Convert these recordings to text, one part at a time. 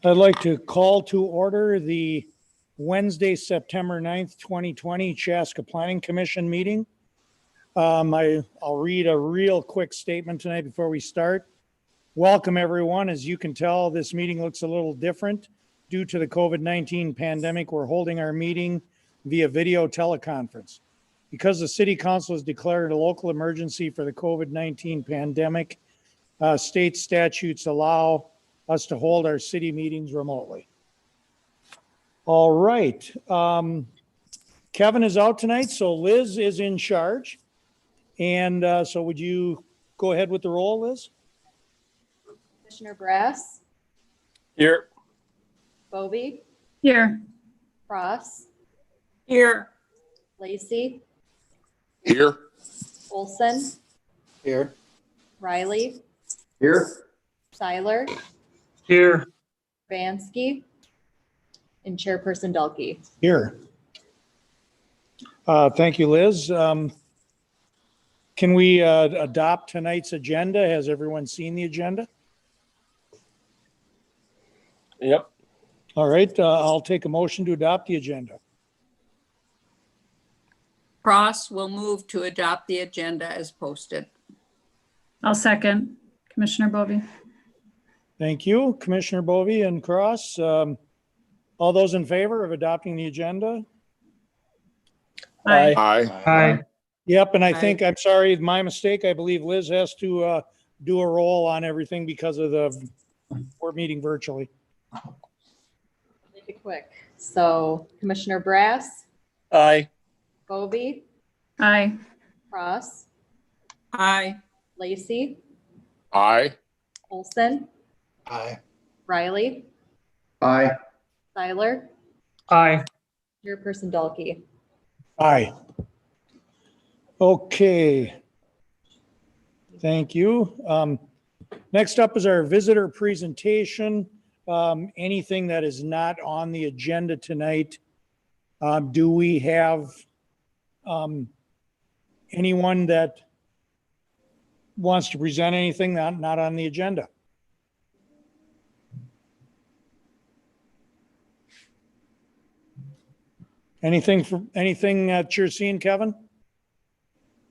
I'd like to call to order the Wednesday, September 9th, 2020 Chaska Planning Commission meeting. I'll read a real quick statement tonight before we start. Welcome, everyone. As you can tell, this meeting looks a little different. Due to the COVID-19 pandemic, we're holding our meeting via video teleconference. Because the City Council has declared a local emergency for the COVID-19 pandemic, state statutes allow us to hold our city meetings remotely. All right. Kevin is out tonight, so Liz is in charge. And so would you go ahead with the roll, Liz? Commissioner Brass, Here. Bovee, Here. Cross, Here. Lacey, Here. Olson, Here. Riley, Here. Seiler, Here. Vansky, and Chairperson Delkey. Here. Thank you, Liz. Can we adopt tonight's agenda? Has everyone seen the agenda? Yep. All right, I'll take a motion to adopt the agenda. Cross will move to adopt the agenda as posted. I'll second. Commissioner Bovee. Thank you, Commissioner Bovee and Cross. All those in favor of adopting the agenda? Aye. Aye. Yep, and I Aye. think, I'm sorry, my mistake. I believe Liz has to do a roll on everything because of we're meeting virtually. Make it quick. So Commissioner Brass, Aye. Bovee, Aye. Cross, Aye. Lacey, Aye. Olson, Aye. Riley, Aye. Seiler, Aye. Chairperson Delkey. Aye. Okay. Thank you. Next up is our visitor presentation. Anything that is not on the agenda tonight. Do we have anyone that wants to present anything not on the agenda? Anything that you're seeing, Kevin?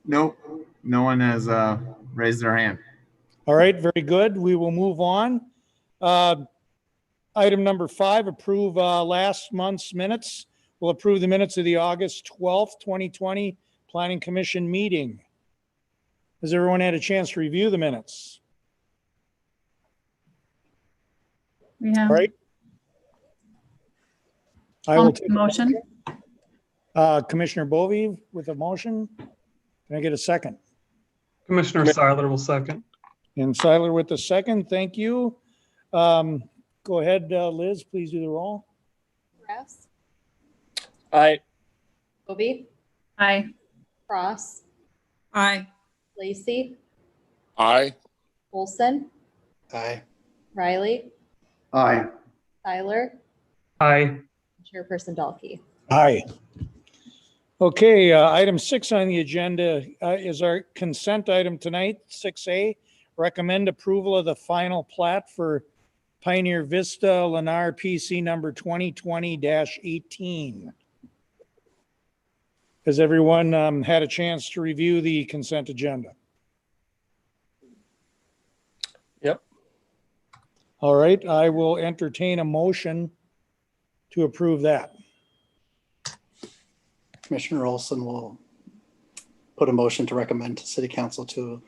Nope, no one has raised their hand. All right, very good. We will move on. Item number 5, approve last month's minutes. We'll approve the minutes of the August 12th, 2020 Planning Commission meeting. Has everyone had a chance to review the minutes? We have All right. I will take a motion. Commissioner Bovee with a motion. Can I get a second? Commissioner Seiler will second. And Seiler with the second. Thank you. Go ahead, Liz, please do the roll. Brass, Aye. Bovee, Aye. Cross, Aye. Lacey, Aye. Olson, Aye. Riley, Aye. Seiler, Aye. Chairperson Delkey. Aye. Okay, item 6 on the agenda is our consent item tonight, 6A. Recommend approval of the final plat for Pioneer Vista Lennar PC number 2020-18. Has everyone had a chance to review the consent agenda? Yep. All right, I will entertain a motion to approve that. Commissioner Olson will put a motion to recommend to City Council to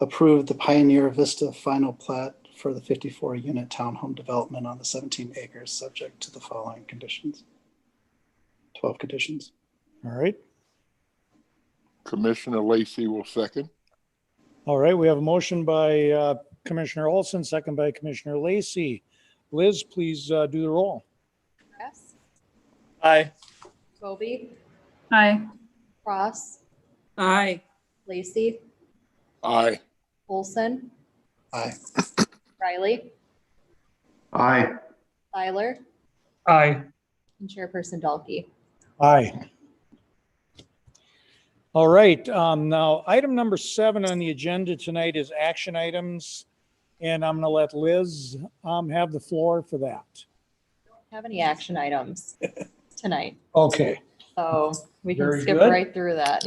approve the Pioneer Vista final plat for the 54-unit townhome development on the 17 acres, subject to the following conditions. 12 conditions. All right. Commissioner Lacey will second. All right, we have a motion by Commissioner Olson, second by Commissioner Lacey. Liz, please do the roll. Brass, Aye. Bovee, Aye. Cross, Aye. Lacey, Aye. Olson, Aye. Riley, Aye. Seiler, Aye. and Chairperson Delkey. Aye. All right, now item number 7 on the agenda tonight is action items. And I'm going to let Liz have the floor for that. Have any action items tonight? Okay. So we can Very skip good. right through that.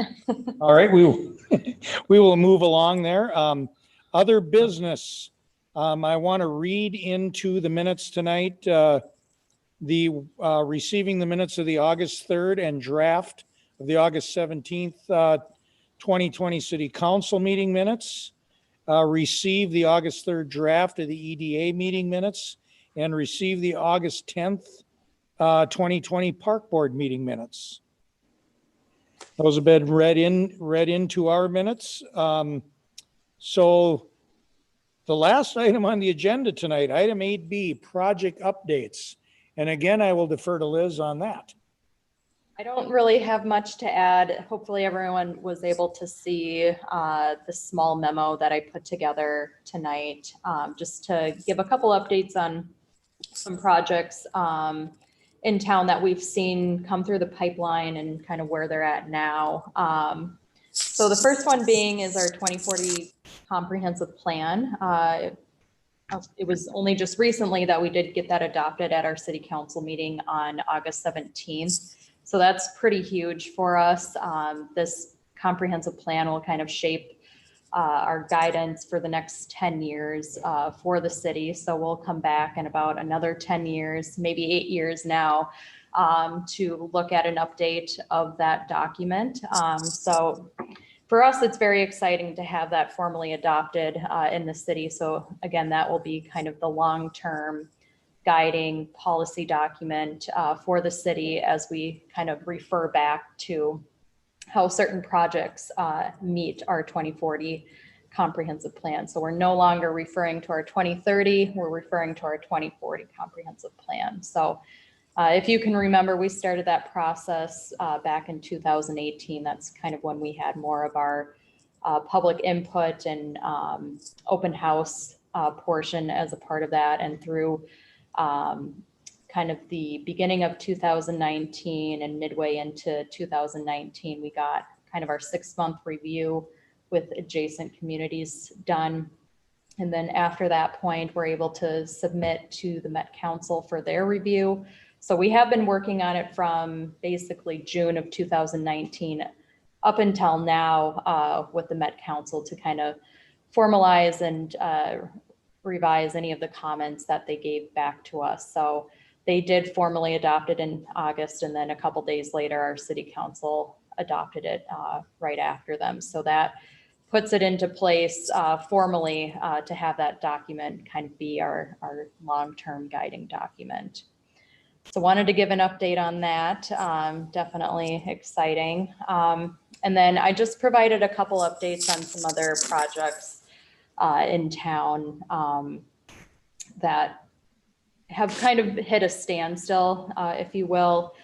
All right, we will move along there. Other business, I want to read into the minutes tonight, receiving the minutes of the August 3rd and draft of the August 17th, 2020 City Council meeting minutes, receive the August 3rd draft of the EDA meeting minutes, and receive the August 10th, 2020 Park Board meeting minutes. Those have been read into our minutes. So the last item on the agenda tonight, item 8B, project updates. And again, I will defer to Liz on that. I don't really have much to add. Hopefully everyone was able to see the small memo that I put together tonight, just to give a couple updates on some projects in town that we've seen come through the pipeline and kind of where they're at now. So the first one being is our 2040 comprehensive plan. It was only just recently that we did get that adopted at our city council meeting on August 17th. So that's pretty huge for us. This comprehensive plan will kind of shape our guidance for the next 10 years for the city. So we'll come back in about another 10 years, maybe 8 years now, to look at an update of that document. So for us, it's very exciting to have that formally adopted in the city. So again, that will be kind of the long-term guiding policy document for the city as we kind of refer back to how certain projects meet our 2040 comprehensive plan. So we're no longer referring to our 2030, we're referring to our 2040 comprehensive plan. So if you can remember, we started that process back in 2018. That's kind of when we had more of our public input and open house portion as a part of that. And through kind of the beginning of 2019 and midway into 2019, we got kind of our 6-month review with adjacent communities done. And then after that point, we're able to submit to the Met Council for their review. So we have been working on it from basically June of 2019 up until now with the Met Council to kind of formalize and revise any of the comments that they gave back to us. So they did formally adopt it in August, and then a couple days later, our city council adopted it right after them. So that puts it into place formally to have that document kind of be our long-term guiding document. So wanted to give an update on that. Definitely exciting. And then I just provided a couple updates on some other projects in town that have kind of hit a standstill, if you will.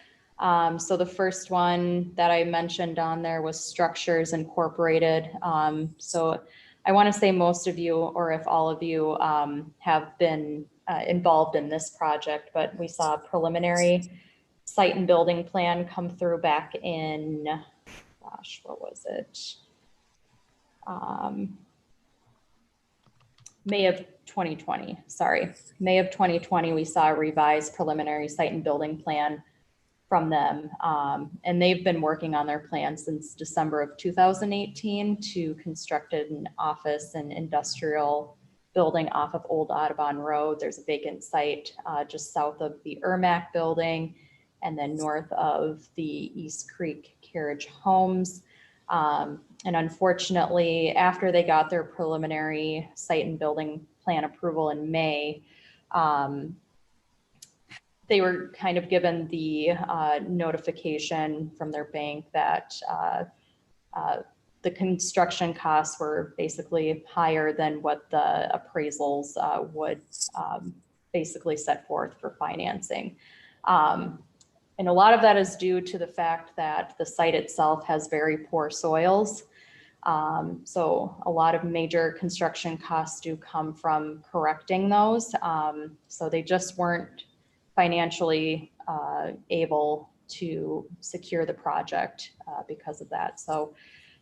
So the first one that I mentioned on there was Structures Incorporated. So I want to say most of you, or if all of you, have been involved in this project, but we saw a preliminary site and building plan come through back in, gosh, what was it? May of 2020, sorry. May of 2020, we saw a revised preliminary site and building plan from them. And they've been working on their plan since December of 2018 to construct an office and industrial building off of Old Audubon Road. There's a vacant site just south of the Ermac building and then north of the East Creek Carriage Homes. And unfortunately, after they got their preliminary site and building plan approval in May, they were kind of given the notification from their bank that the construction costs were basically higher than what the appraisals would basically set forth for financing. And a lot of that is due to the fact that the site itself has very poor soils. So a lot of major construction costs do come from correcting those. So they just weren't financially able to secure the project because of that. So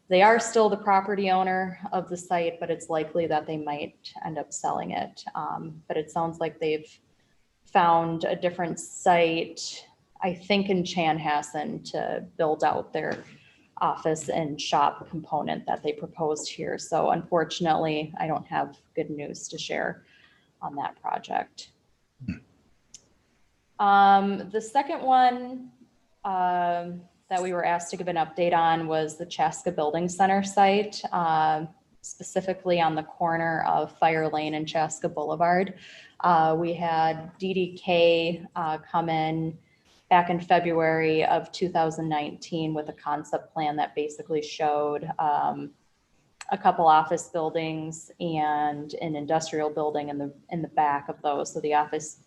They are still the property owner of the site, but it's likely that they might end up selling it. But it sounds like they've found a different site, I think in Chanhassen, to build out their office and shop component that they proposed here. So unfortunately, I don't have good news to share on that project. The second one that we were asked to give an update on was the Chaska Building Center site, specifically on the corner of Fire Lane and Chaska Boulevard. We had DDK come in back in February of 2019 with a concept plan that basically showed a couple office buildings and an industrial building in the back of those. So the office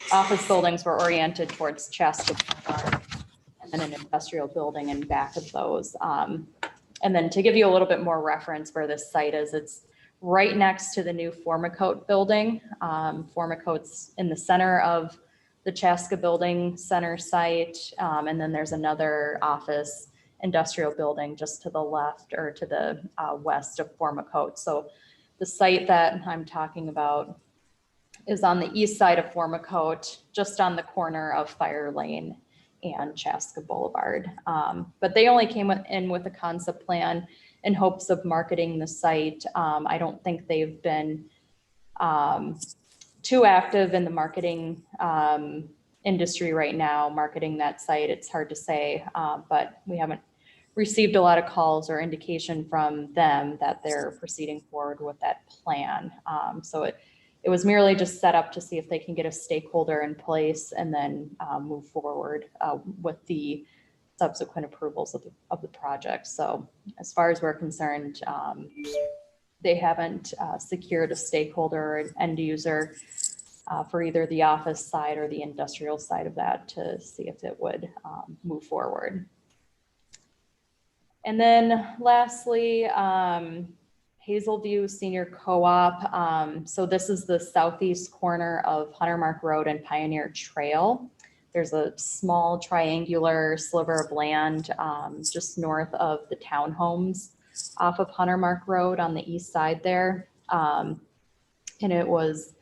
buildings were oriented towards Chaska Boulevard, and then an industrial building in back of those. And then to give you a little bit more reference where this site is, it's right next to the new Formicote building. Formicote's in the center of the Chaska Building Center site. And then there's another office industrial building just to the left or to the west of Formicote. So the site that I'm talking about is on the east side of Formicote, just on the corner of Fire Lane and Chaska Boulevard. But they only came in with a concept plan in hopes of marketing the site. I don't think they've been too active in the marketing industry right now, marketing that site. It's hard to say, but we haven't received a lot of calls or indication from them that they're proceeding forward with that plan. So it was merely just set up to see if they can get a stakeholder in place and then move forward with the subsequent approvals of the project. So as far as we're concerned, they haven't secured a stakeholder or end user for either the office side or the industrial side of that to see if it would move forward. And then lastly, Hazelview Senior Co-op. So this is the southeast corner of Huntermark Road and Pioneer Trail. There's a small triangular sliver of land just north of the townhomes off of Huntermark Road on the east side there. And it was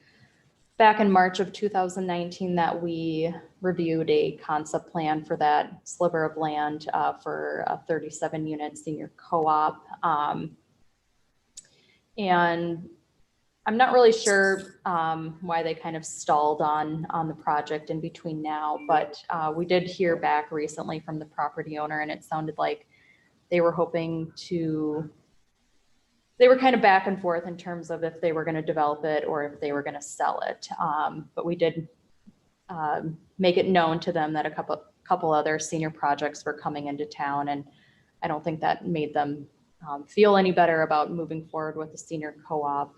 back in March of 2019 that we reviewed a concept plan for that sliver of land for a 37 unit senior co-op. And I'm not really sure why they kind of stalled on the project in between now, but we did hear back recently from the property owner, and it sounded like they were hoping to, they were kind of back and forth in terms of if they were going to develop it or if they were going to sell it. But we did make it known to them that a couple other senior projects were coming into town, and I don't think that made them feel any better about moving forward with the senior co-op,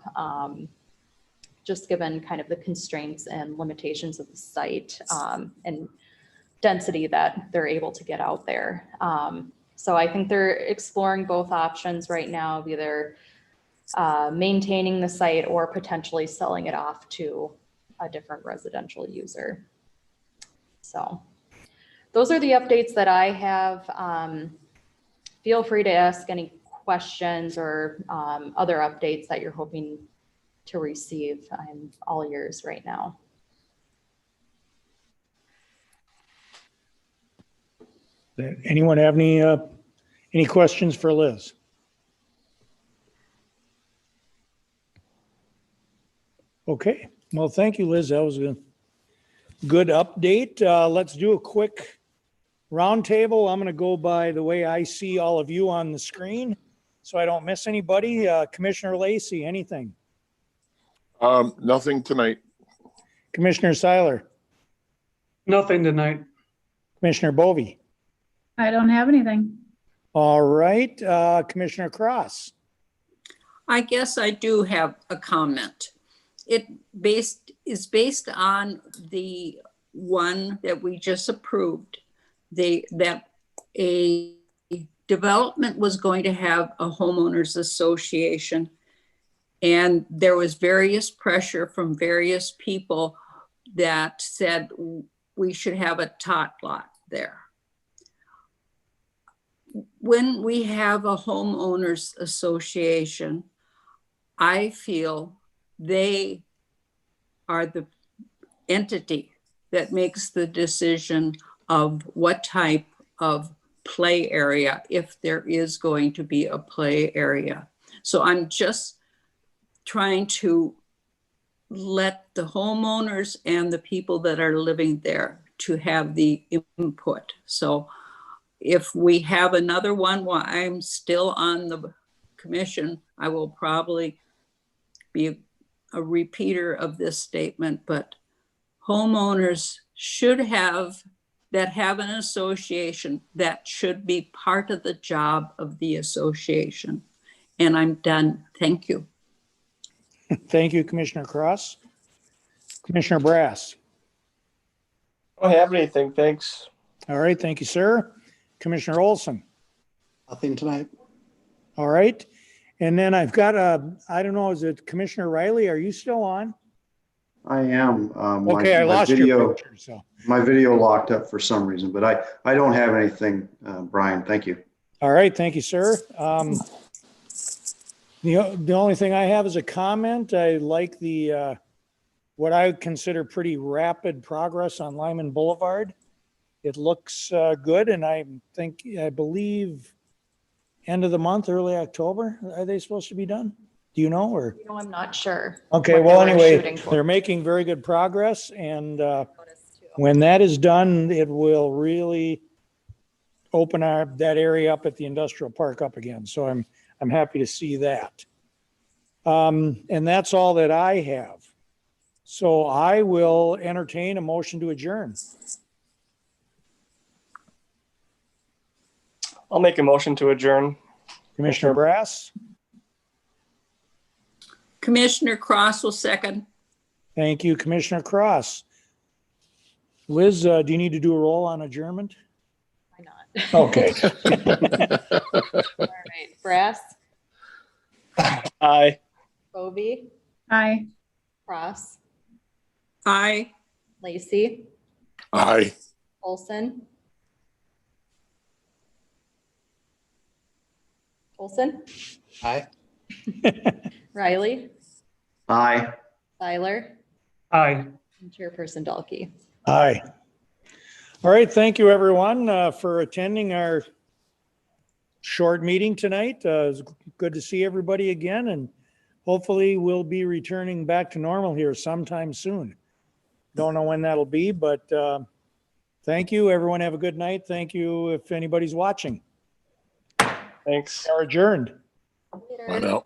just given kind of the constraints and limitations of the site and density that they're able to get out there. So I think they're exploring both options right now of either maintaining the site or potentially selling it off to a different residential user. So those are the updates that I have. Feel free to ask any questions or other updates that you're hoping to receive. I'm all ears right now. Anyone have any questions for Liz? Okay, well, thank you, Liz. That was a good update. Let's do a quick roundtable. I'm going to go by the way I see all of you on the screen, so I don't miss anybody. Commissioner Lacey, anything? Nothing tonight. Commissioner Seiler, Nothing tonight. Commissioner Bovee. I don't have anything. All right, Commissioner Cross. I guess I do have a comment. It is based on the one that we just approved, that a development was going to have a homeowners association, and there was various pressure from various people that said we should have a tot lot there. when we have a homeowners association, I feel they are the entity that makes the decision of what type of play area, if there is going to be a play area. So I'm just trying to let the homeowners and the people that are living there to have the input. So if we have another one while I'm still on the commission, I will probably be a repeater of this statement, but homeowners should have an association, that should be part of the job of the association. And I'm done. Thank you. Thank you, Commissioner Cross. Commissioner Brass. I don't have anything, thanks. All right, thank you, sir. Commissioner Olson. Nothing tonight. All right. And then I've got I don't know, is it Commissioner Riley? Are you still on? I am. Okay, I lost your picture, so. My video locked up for some reason, but I don't have anything, Brian. Thank you. All right, thank you, sir. The only thing I have is a comment. I like the what I would consider pretty rapid progress on Lyman Boulevard. It looks good, and I believe end of the month, early October, are they supposed to be done? Do you know, or? You know, I'm not sure. Okay, what well, they were anyway, shooting for. they're making very good progress, and when that is done, it will really open that area up at the industrial park up again. So I'm happy to see that. And that's all that I have. So I will entertain a motion to adjourn. I'll make a motion to adjourn. Commissioner Brass, Commissioner Cross will second. thank you. Commissioner Cross. Liz, do you need to do a roll on adjournment? Why not? Okay. All right. Brass, Aye. Bovee, Aye. Cross, Aye. Lacey, Aye. Olson. Olson, Aye. Riley, Aye. Tyler, Aye. and Chairperson Dalkey. Aye. All right, thank you, everyone, for attending our short meeting tonight. It's good to see everybody again, and hopefully we'll be returning back to normal here sometime soon. Don't know when that'll be, but thank you. Everyone have a good night. Thank you if anybody's watching. Thanks. Are adjourned. Later. I know.